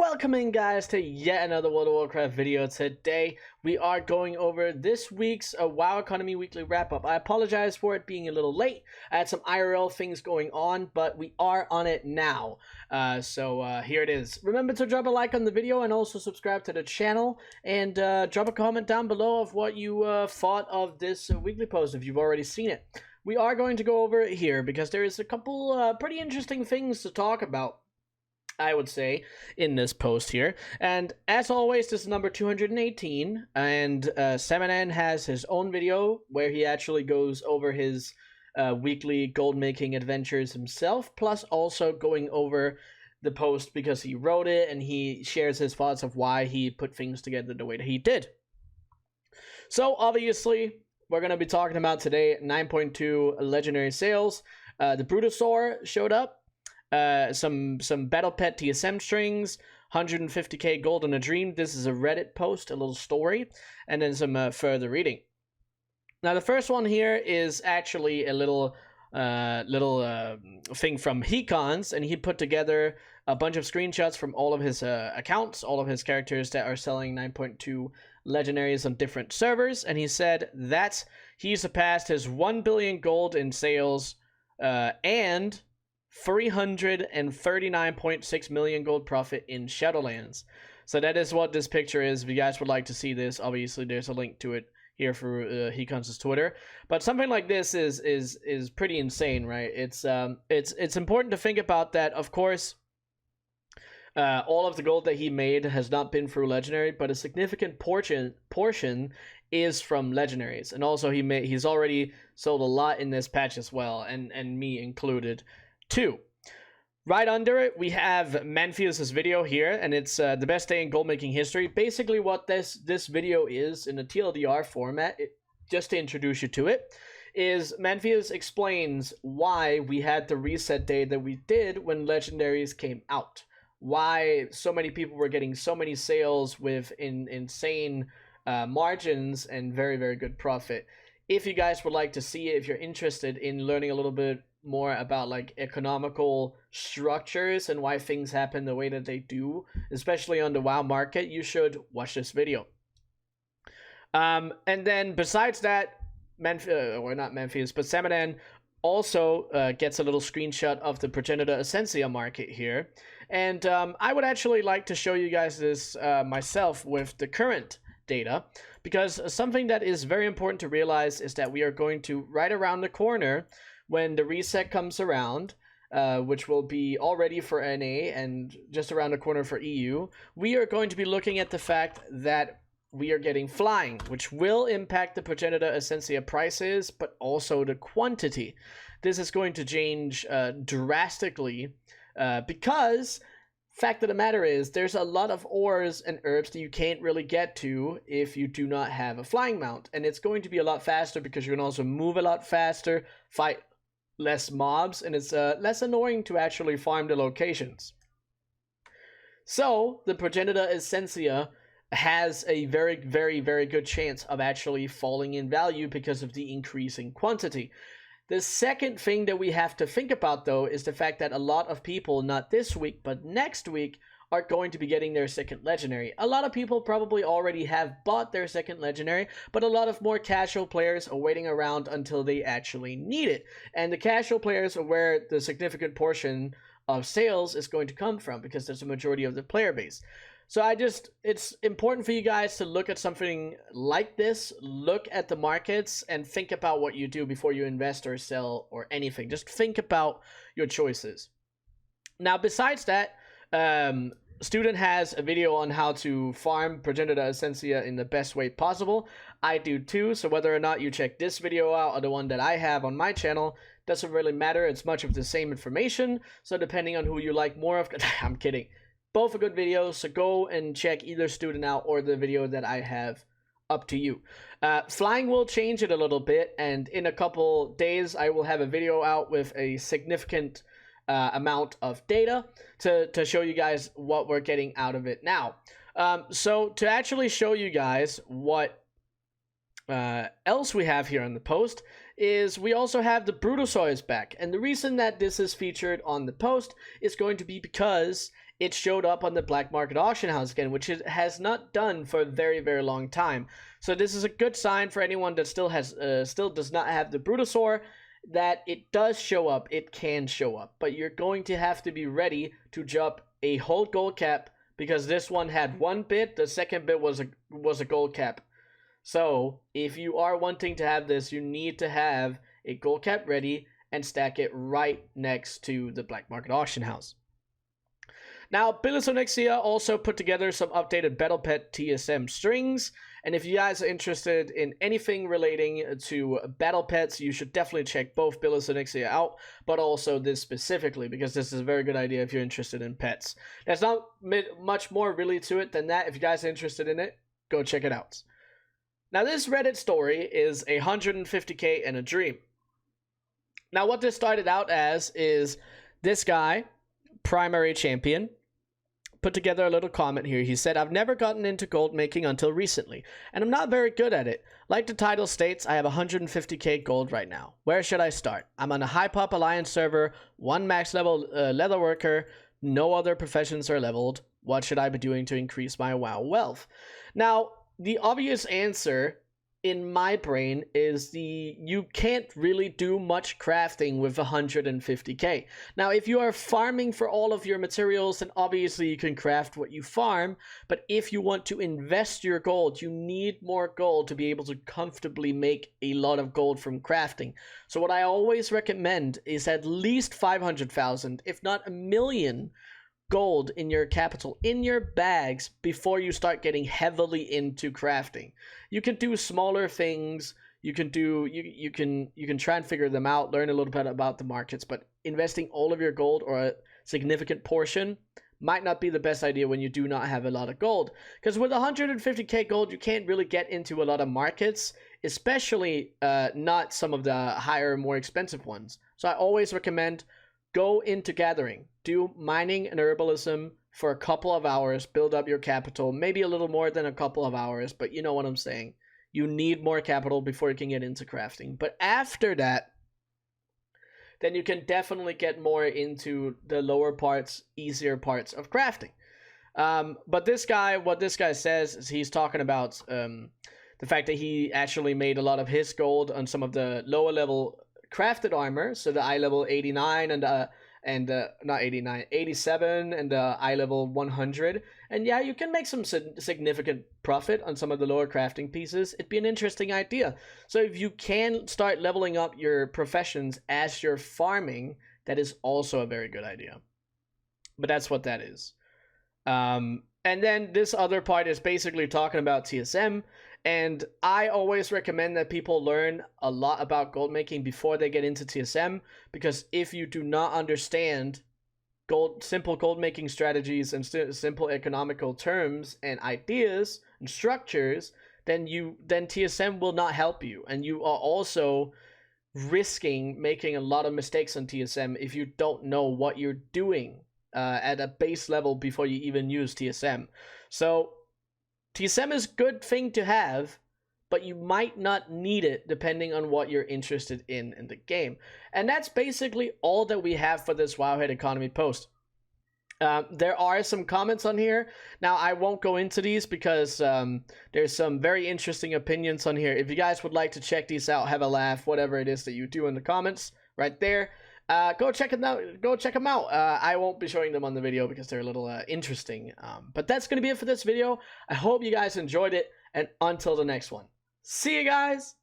Welcome in, guys, to yet another World of Warcraft video. Today we are going over this week's WoW Economy Weekly Wrap-Up. I apologize for it being a little late. I had some IRL things going on, but we are on it now. So here it is. Remember to drop a like on the video and also subscribe to the channel, and drop a comment down below of what you thought of this weekly post if you've already seen it. We are going to go over it here because there is a couple pretty interesting things to talk about, I would say, in this post here. And as always, this is number 218, and Samanan has his own video where he actually goes over his weekly gold making adventures himself, plus also going over the post because he wrote it and he shares his thoughts of why he put things together the way that he did. So obviously we're going to be talking about today 9.2 legendary sales. The Brutosaur showed up. Some Battle Pet TSM strings, 150k gold in a dream. This is a Reddit post, a little story, and then some further reading. Now the first one here is actually a little thing from Hecons, and he put together a bunch of screenshots from all of his accounts, all of his characters that are selling 9.2 legendaries on different servers, and he said that he surpassed his 1 billion gold in sales and 339.6 million gold profit in Shadowlands. So that is what this picture is. If you guys would like to see this, obviously there's a link to it here for Hecons' Twitter. But something like this is pretty insane, right? It's important to think about that. Of course, all of the gold that he made has not been through legendary, but a significant portion is from legendaries. And also he's already sold a lot in this patch as well, and me included too. Right under it, we have Manfius' video here, and it's the best day in gold making history. Basically what this video is in a TLDR format, just to introduce you to it, is Manfius explains why we had the reset day that we did when legendaries came out. Why so many people were getting so many sales with insane margins and very, very good profit. If you guys would like to see it, if you're interested in learning a little bit more about like economical structures and why things happen the way that they do, especially on the WoW market, you should watch this video. And then besides that, or not Manfius, but Samanan also gets a little screenshot of the Progenitor Essentia market here. And I would actually like to show you guys this myself with the current data, because something that is very important to realize is that we are going to, right around the corner when the reset comes around, which will be already for NA and just around the corner for EU, we are going to be looking at the fact that we are getting flying, which will impact the Progenitor Essentia prices, but also the quantity. This is going to change drastically because fact of the matter is there's a lot of ores and herbs that you can't really get to if you do not have a flying mount, and it's going to be a lot faster because you can also move a lot faster, fight less mobs, and it's less annoying to actually farm the locations. So the Progenitor Essentia has a very, very, very good chance of actually falling in value because of the increasing quantity. The second thing that we have to think about, though, is the fact that a lot of people, not this week, but next week, are going to be getting their second legendary. A lot of people probably already have bought their second legendary, but a lot of more casual players are waiting around until they actually need it. And the casual players are where the significant portion of sales is going to come from, because there's a majority of the player base. So it's important for you guys to look at something like this, look at the markets, and think about what you do before you invest or sell or anything. Just think about your choices. Now, besides that, Student has a video on how to farm Progenitor Essentia in the best way possible. I do too, so whether or not you check this video out or the one that I have on my channel, doesn't really matter. It's much of the same information, so depending on who you like more of, I'm kidding. Both are good videos, so go and check either Student out or the video that I have, up to you. Flying will change it a little bit, and in a couple days I will have a video out with a significant amount of data to show you guys what we're getting out of it now. So to actually show you guys what else we have here on the post is we also have the Brutosaur back, and the reason that this is featured on the post is going to be because it showed up on the black market auction house again, which it has not done for a very, very long time. So this is a good sign for anyone that still does not have the Brutosaur, that it does show up. It can show up, but you're going to have to be ready to jump a whole gold cap, because this one had one bit. The second bit was a gold cap. So if you are wanting to have this, you need to have a gold cap ready and stack it right next to the black market auction house. Now, Bilisonixia also put together some updated Battle Pet TSM strings, and if you guys are interested in anything relating to Battle Pets, you should definitely check both Bilisonixia out, but also this specifically, because this is a very good idea if you're interested in pets. There's not much more really to it than that. If you guys are interested in it, go check it out. Now, this Reddit story is 150k and a dream. Now, what this started out as is this guy, Primary Champion, put together a little comment here. He said, I've never gotten into gold making until recently, and I'm not very good at it. Like the title states, I have 150k gold right now. Where should I start? I'm on a high pop alliance server, 1 max level leather worker, no other professions are leveled. What should I be doing to increase my WoW wealth? Now, the obvious answer in my brain is you can't really do much crafting with 150k. Now, if you are farming for all of your materials, then obviously you can craft what you farm, but if you want to invest your gold, you need more gold to be able to comfortably make a lot of gold from crafting. So what I always recommend is at least 500,000, if not 1 million gold in your capital, in your bags, before you start getting heavily into crafting. You can do smaller things, you can try and figure them out, learn a little bit about the markets, but investing all of your gold or a significant portion might not be the best idea when you do not have a lot of gold, because with 150k gold you can't really get into a lot of markets, especially not some of the higher, more expensive ones. So I always recommend go into gathering, do mining and herbalism for a couple of hours, build up your capital, maybe a little more than a couple of hours, but you know what I'm saying. You need more capital before you can get into crafting. But after that, then you can definitely get more into the lower parts, easier parts of crafting. But this guy, what this guy says is he's talking about the fact that he actually made a lot of his gold on some of the lower level crafted armor, so the eye level 89 and not 89, 87 and the eye level 100. And yeah, you can make some significant profit on some of the lower crafting pieces. It'd be an interesting idea. So if you can start leveling up your professions as you're farming, that is also a very good idea. But that's what that is. And then this other part is basically talking about TSM. And I always recommend that people learn a lot about gold making before they get into TSM, because if you do not understand simple gold making strategies and simple economical terms and ideas and structures, then TSM will not help you, and you are also risking making a lot of mistakes on TSM if you don't know what you're doing at a base level before you even use TSM. So TSM is a good thing to have, but you might not need it depending on what you're interested in the game. And that's basically all that we have for this Wowhead economy post. There are some comments on here. Now, I won't go into these because there's some very interesting opinions on here. If you guys would like to check these out, have a laugh, whatever it is that you do in the comments right there, go check them out. I won't be showing them on the video because they're a little interesting. But that's going to be it for this video. I hope you guys enjoyed it, and until the next one. See you guys!